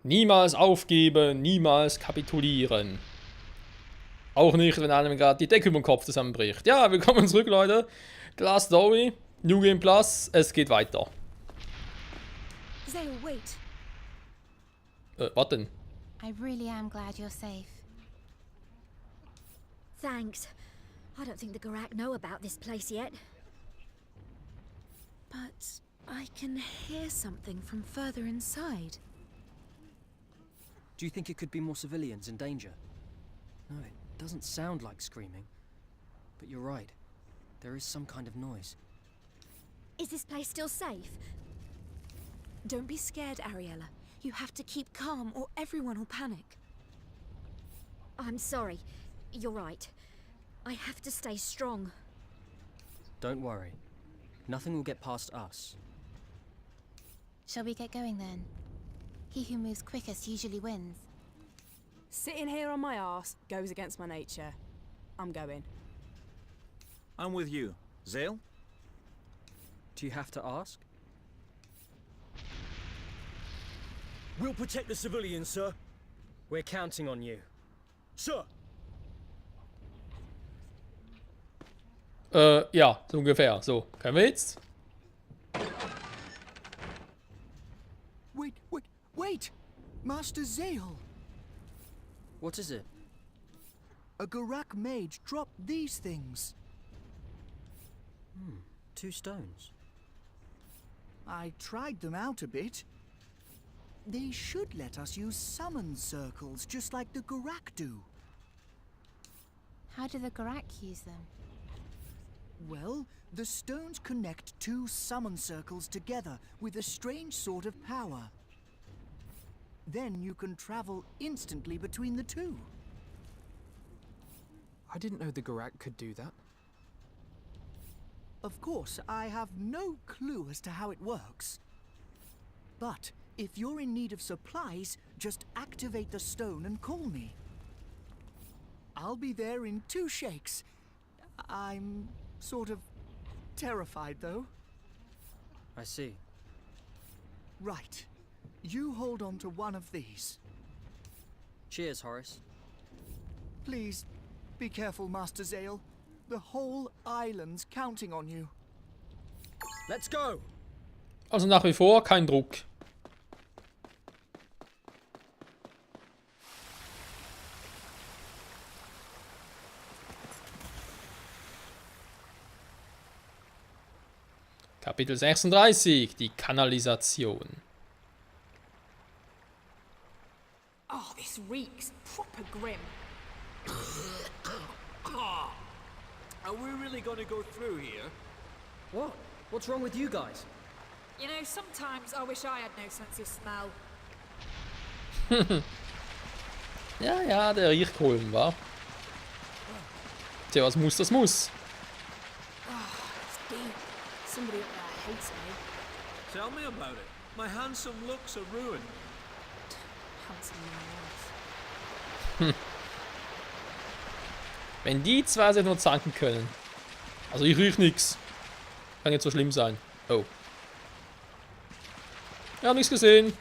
Niemals aufgeben, niemals kapitulieren. Auch nicht, wenn einem gerade die Decke über den Kopf zusammenbricht. Ja, willkommen zurück, Leute. The Last Story, New Game Plus, es geht weiter. Zale, wait. Was denn? I really am glad you're safe. Thanks. I don't think the Garak know about this place yet. But I can hear something from further inside. Do you think it could be more civilians in danger? No, it doesn't sound like screaming. But you're right. There is some kind of noise. Is this place still safe? Don't be scared, Ariella. You have to keep calm or everyone will panic. I'm sorry. You're right. I have to stay strong. Don't worry. Nothing will get past us. Shall we get going then? He who moves quickest usually wins. Sitting here on my arse goes against my nature. I'm going. I'm with you. Zale? Do you have to ask? We'll protect the civilians, sir. We're counting on you. Sir! Ja, so ungefähr. So, können wir jetzt? Wait! Master Zale! What is it? A Garak mage dropped these things. 2 stones. I tried them out a bit. They should let us use summon circles, just like the Garak do. How do the Garak use them? Well, the stones connect 2 summon circles together with a strange sort of power. Then you can travel instantly between the 2. I didn't know the Garak could do that. Of course, I have no clue as to how it works. But if you're in need of supplies, just activate the stone and call me. I'll be there in 2 shakes. I'm sort of terrified, though. I see. Right. You hold on to one of these. Cheers, Horace. Please, be careful, Master Zale. The whole island's counting on you. Let's go! Also nach wie vor kein Druck. Kapitel 36, die Kanalisation. Oh, this reeks proper grim. Are we really gonna go through here? What? What's wrong with you guys? You know, sometimes I wish I had no sense of smell. Ja, der riecht Kohlen, wa? Tja, was muss, das muss. It's deep. Somebody up there hates me. Tell me about it. My handsome looks are ruined. Handsome my ass. Wenn die zwei sich nur zanken können. Also ich riech nix. Kann nicht so schlimm sein. Oh. Ich hab nichts gesehen.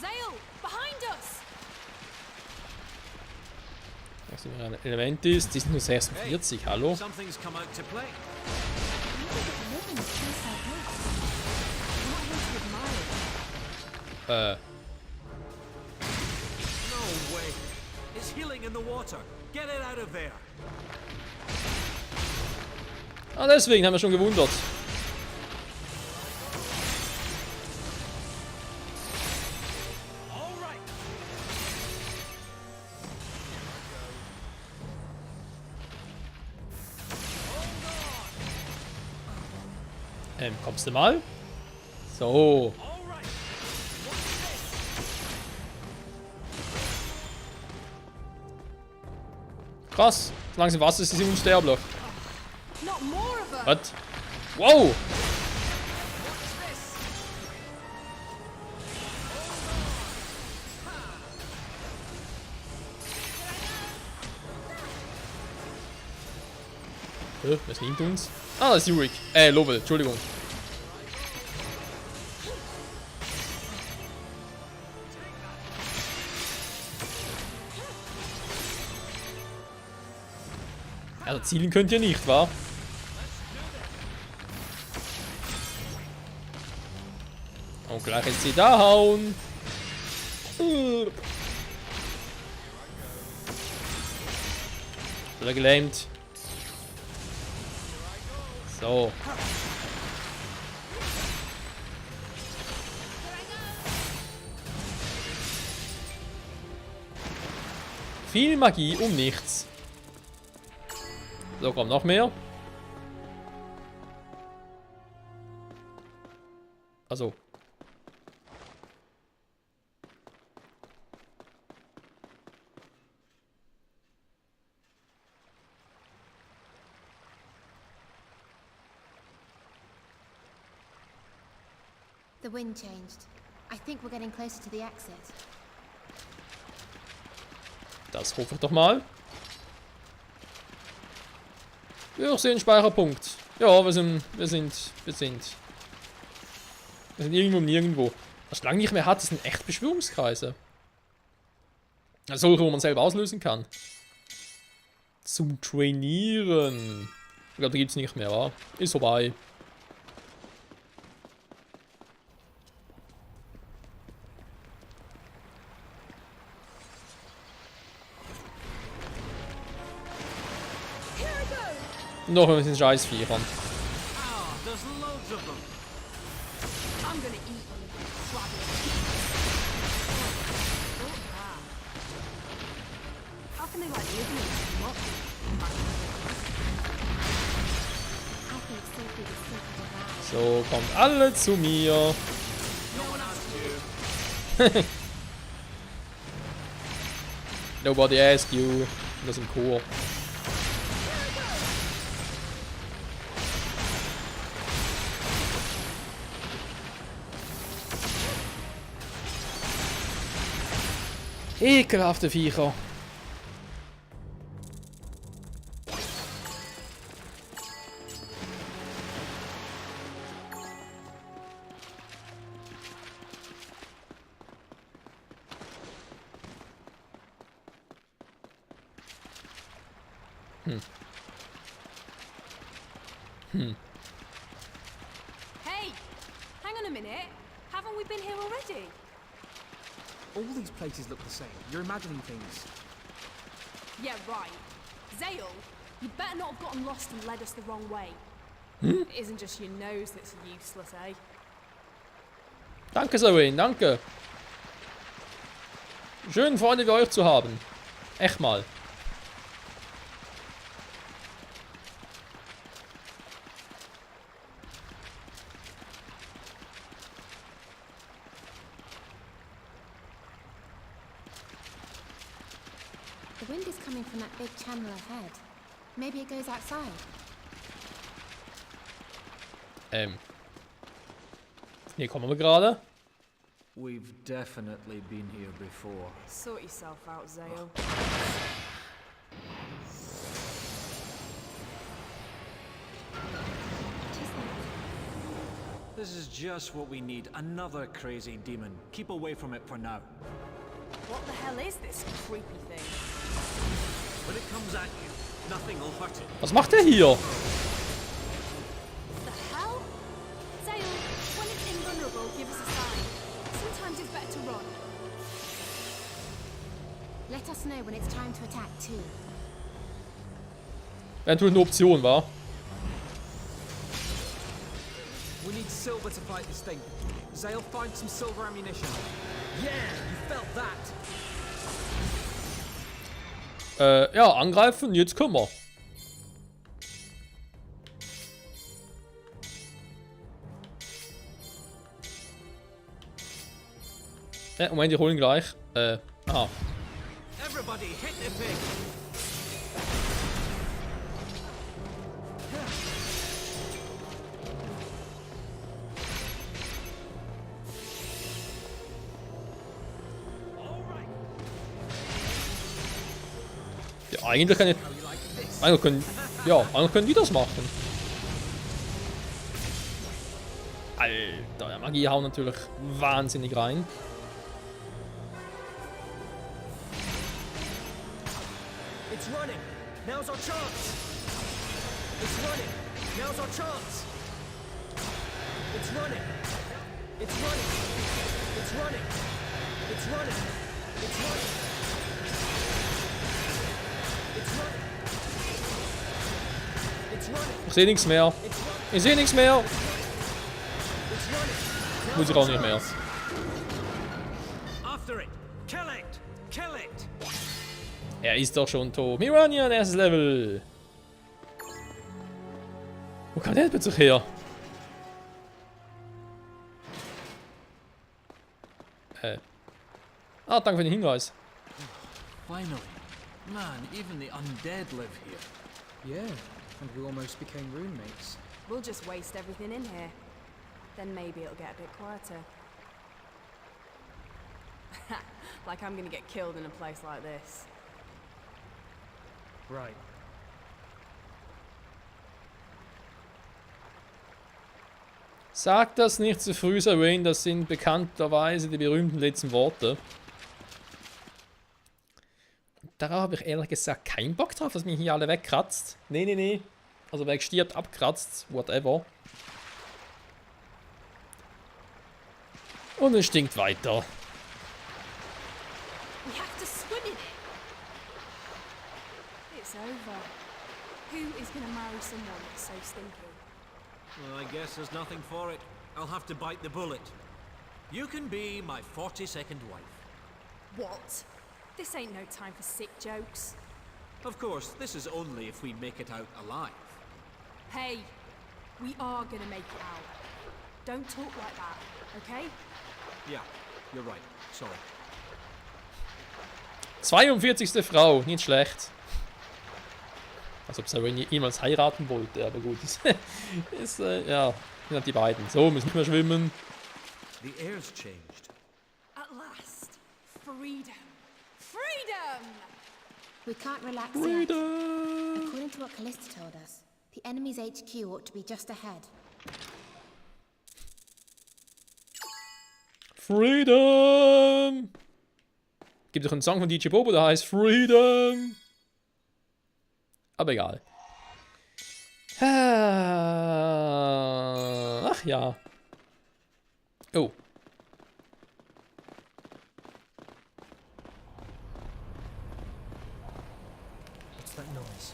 Zale, behind us! Was immer ein Element ist, die sind nur 46, hallo? Something's come out to play. No way. It's healing in the water. Get it out of there. Ah, deswegen haben wir schon gewundert. All right. Kommst du mal? So. All right. Krass. Solange sie im Wasser ist, sind sie unsterblich. Not more of them! Was? Wow! Was nimmt uns? Ah, das ist Yurik. Lobel, Entschuldigung. Also zielen könnt ihr nicht, wa? Und gleich jetzt sie da hauen. Oder gelähmt. So. Viel Magie um nichts. So, kommt noch mehr. Also. The wind changed. I think we're getting closer to the exit. Das hoffe ich doch mal. Wir sehen Speicherpunkt. Ja, wir sind irgendwo und nirgendwo. Was ich lange nicht mehr hat, das sind echt Beschwörungskreise. Also solche, wo man selber auslösen kann. Zum Trainieren. Ich glaube, da gibt es nicht mehr, wa? Ist vorbei. Noch ein bisschen Scheißviechern. Ah, there's loads of them. I'm gonna eat them. How can they like living in a lot? I think Sophie was sleeping around. So, kommt alle zu mir. Nobody asked you. Das ist ein Chor. Ekelhafte Viecher. Hey, hang on a minute. Haven't we been here already? All these places look the same. You're imagining things. Yeah, right. Zale, you better not have gotten lost and led us the wrong way. It isn't just your nose that's useless, eh? Danke, Zoe, danke. Schön, Freunde wie euch zu haben. Echt mal. The wind is coming from that big channel ahead. Maybe it goes outside. Hier kommen wir gerade. We've definitely been here before. Sort yourself out, Zale. This is just what we need. Another crazy demon. Keep away from it for now. What the hell is this creepy thing? When it comes at you, nothing will hurt it. Was macht der hier? The hell? Zale, when it's invulnerable, give us a sign. Sometimes it's better to run. Let us know when it's time to attack too. Eventuell eine Option, war. We need silver to fight this thing. Zale, find some silver ammunition. Yeah, you felt that. Ja, angreifen, jetzt können wir. Moment, ich hole ihn gleich. Everybody hit the pig. Ja, eigentlich kann ich... Eigentlich können... Ja, dann können die das machen. Alter, der Magie haut natürlich wahnsinnig rein. It's running. Now's our chance. It's running. Now's our chance. It's running. It's running. It's running. It's running. It's running. It's running. It's running. Ich sehe nichts mehr. Ich sehe nichts mehr. It's running. Muss ich auch nicht mehr. After it! Kill it! Kill it! Er ist doch schon tot. Miranian, erstes Level. Wo kam der denn plötzlich her? Ah, danke für den Hinweis. Finally. Man, even the undead live here. Yeah, and we almost became roommates. We'll just waste everything in here. Then maybe it'll get a bit quieter. Like I'm gonna get killed in a place like this. Right. Sag das nicht zu früh, Sir Wayne, das sind bekannterweise die berühmten letzten Worte. Darauf habe ich ehrlich gesagt keinen Bock drauf, dass mich hier alle wegkratzt. Nee, nee, nee. Also wer stirbt, abkratzt, whatever. Und es stinkt weiter. We have to swim in it. It's over. Who is gonna marry someone that's so stinky? Well, I guess there's nothing for it. I'll have to bite the bullet. You can be my 42nd wife. What? This ain't no time for sick jokes. Of course, this is only if we make it out alive. Hey, we are gonna make it out. Don't talk like that, okay? Yeah, you're right. Sorry. 42. Frau, nicht schlecht. Als ob Sir Wayne jemals heiraten wollte, aber gut. Ja, sind halt die beiden. So, müssen nicht mehr schwimmen. The air's changed. At last, freedom. Freedom! We can't relax yet. Freedom! According to what Callista told us, the enemy's HQ ought to be just ahead. Freedom! Gibt doch einen Song von DJ Bobo, der heißt Freedom. Aber egal. Ach ja. Oh. What's that noise?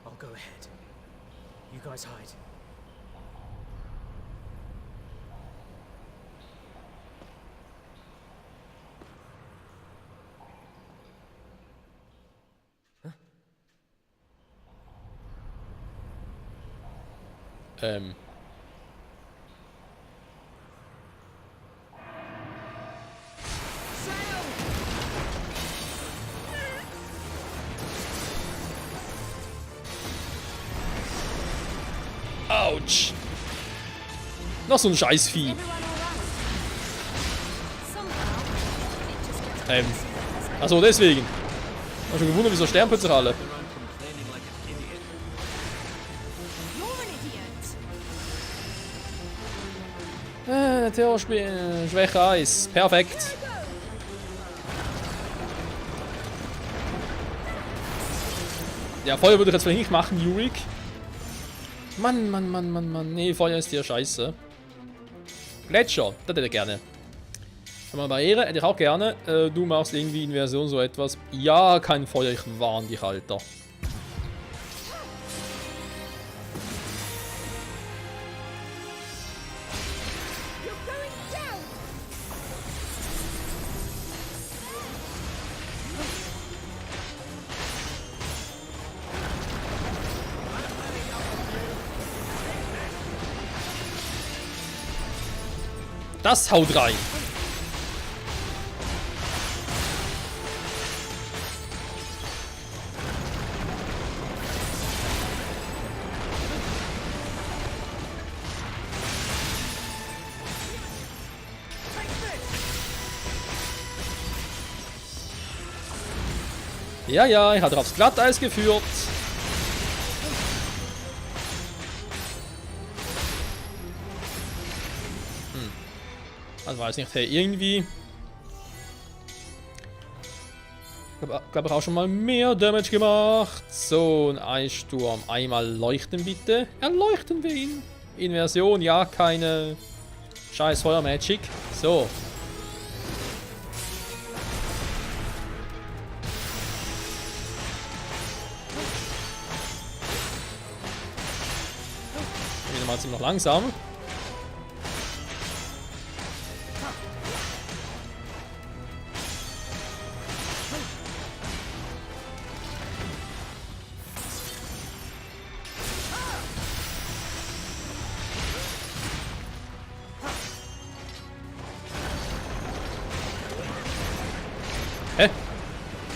I'll go ahead. You guys hide. Autsch. Noch so ein Scheißvieh. Achso, deswegen. Ich hab schon gewundert, wieso sterben plötzlich alle. Terrorspiel, Schwäche 1. Perfekt. Ja, Feuer würde ich jetzt vielleicht nicht machen, Yurik. Mann, Mann, Mann, Mann, Mann. Nee, Feuer ist hier scheiße. Gletscher, das hätte ich gerne. Schon mal Barriere, hätte ich auch gerne. Du machst irgendwie in Version so etwas. Ja, kein Feuer, ich warne dich, Alter. Das haut rein. Ja, ja, ich hatte aufs Glatteis geführt. Also weiß nicht, hey, irgendwie... Ich glaube, auch schon mal mehr Damage gemacht. So, ein Eissturm. Einmal leuchten, bitte. Erleuchten wir ihn. Inversion, ja, keine scheiß Feuermagic. So. Wieder mal ziemlich langsam. Hä?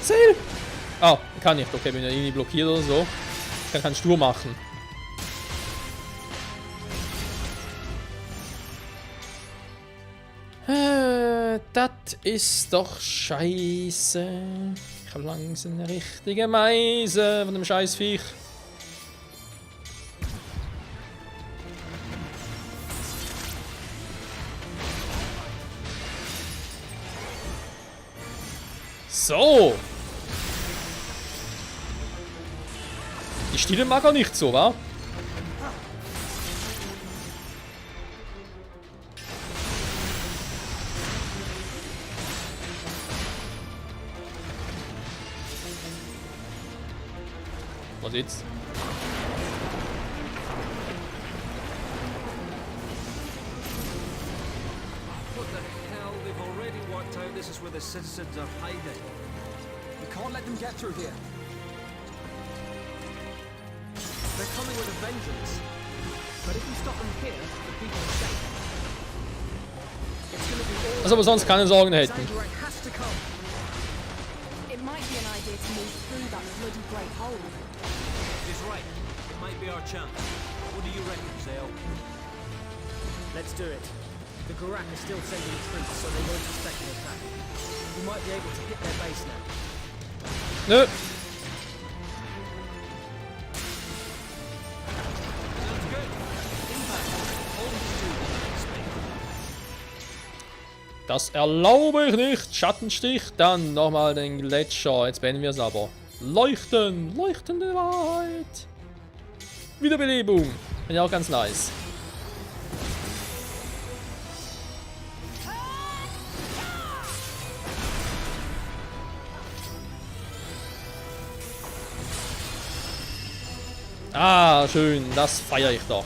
Sail! Ah, kann nicht. Okay, bin ja irgendwie blockiert oder so. Ich kann keinen Stur machen. Das ist doch scheiße. Ich habe langsam eine richtige Meise von dem Scheißviech. So. Die Stile mag er nicht so, wa? Was jetzt? What the hell? They've already worked out this is where the citizens are hiding. We can't let them get through here. They're coming with a vengeance. But if we stop them here, the people are safe. It's gonna be all... Was aber sonst keine Sorgen hätten. Zagorek has to come. It might be an idea to move through that bloody great hole. He's right. It might be our chance. What do you reckon, Zale? Let's do it. The Gorak are still sending troops, so they won't expect an attack. We might be able to hit their base now. Nö. Sounds good. Impact. Hold to Das erlaube ich nicht. Schattenstich. Dann nochmal den Gletscher. Jetzt beenden wir es aber. Leuchten. Leuchtende Wahrheit. Wiederbelebung. Finde ich auch ganz nice. Ah, schön. Das feiere ich doch.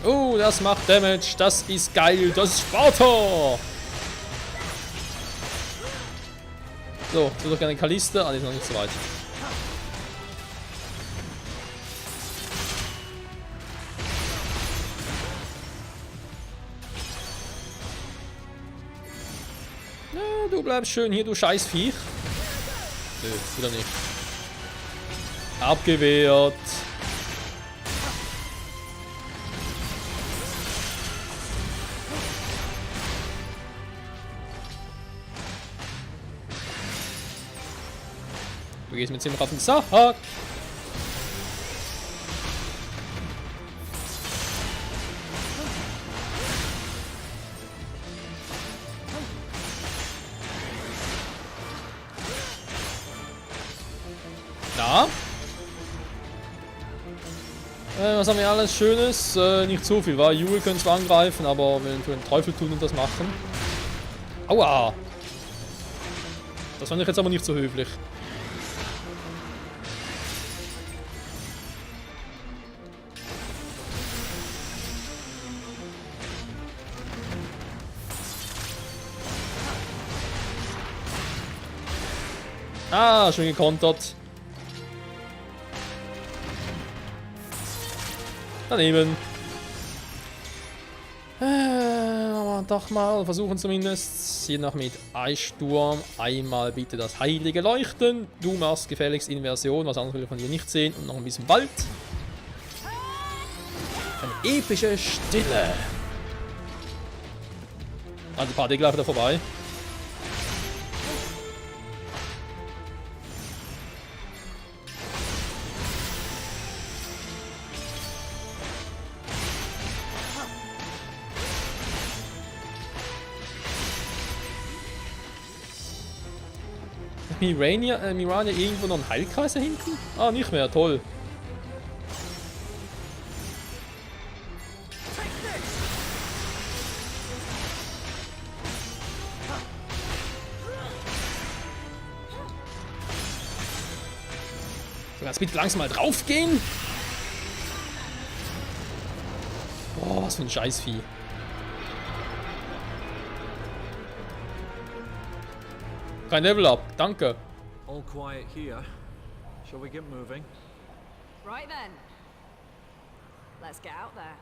Oh, das macht Damage. Das ist geil. Das ist Sparta. So, jetzt wird doch gerne Kalista. Ah, die ist noch nicht so weit. Ja, du bleibst schön hier, du Scheißviech. Nö, wieder nicht. Abgewehrt. Du gehst mit ziemlich auf den Sack. Da. Was haben wir alles Schönes? Nicht so viel, war. Jule können zwar angreifen, aber wenn wir den Teufel tun und das machen. Aua! Das fand ich jetzt aber nicht so höflich. Ah, schön gekontert. Daneben. doch mal versuchen zumindest. Hier noch mit Eissturm. Einmal bitte das heilige Leuchten. Du machst gefälligst Inversion, was anderes will ich von dir nicht sehen. Und noch ein bisschen Wald. Eine epische Stille. Also die Party gleich wieder vorbei. Mirania irgendwo noch einen Heilkreis da hinten? Ah, nicht mehr, toll. So, jetzt bitte langsam mal draufgehen. Boah, was für ein Scheißvieh. Kein Level Up, danke. All quiet here. Shall we get moving? Right then. Let's get out there.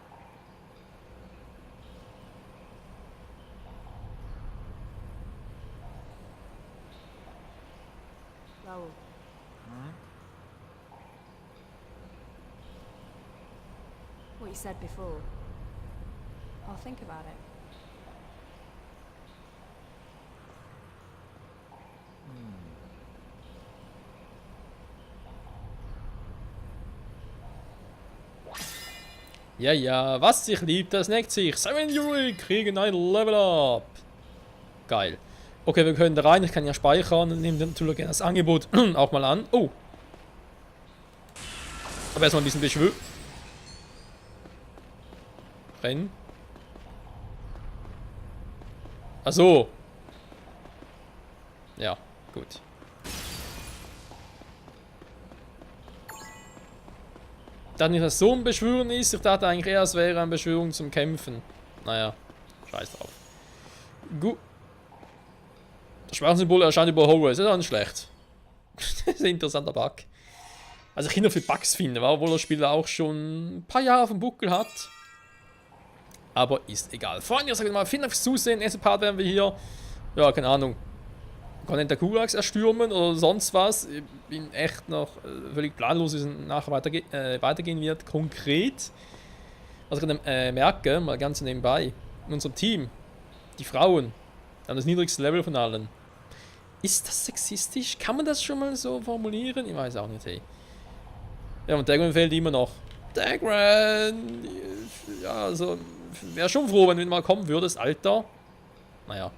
Raoul. What you said before. I'll think about it. Ja, ja, was sich liebt, das neckt sich. 7 Yuri kriegen ein Level Up. Geil. Okay, wir können da rein. Ich kann ja speichern und nehme natürlich gerne das Angebot auch mal an. Oh. Aber erstmal ein bisschen beschwören. Rennen. Ach so. Ja, gut. Da nicht das so ein Beschwören ist, ich dachte eigentlich eher, es wäre eine Beschwörung zum Kämpfen. Naja, scheiß drauf. Gut. Das Schwachsymbol erscheint über Horus, das ist auch nicht schlecht. Das ist ein interessanter Bug. Also ich kann noch viel Bugs finden, obwohl das Spiel auch schon ein paar Jahre auf dem Buckel hat. Aber ist egal. Freunde, ich sage mal, vielen Dank fürs Zusehen. Nächsten Part werden wir hier, ja, keine Ahnung, Kontinent Kurax erstürmen oder sonst was. Ich bin echt noch völlig planlos, wie es nachher weitergehen wird. Konkret, was ich gerade merke, mal ganz nebenbei, in unserem Team, die Frauen, haben das niedrigste Level von allen. Ist das sexistisch? Kann man das schon mal so formulieren? Ich weiß auch nicht, hey. Ja, und Dagran fehlt immer noch. Dagran! Ja, also, wäre schon froh, wenn du mal kommen würdest, Alter. Naja,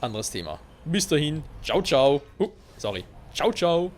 anderes Thema. Bis dahin, ciao, ciao. Sorry. Ciao, ciao.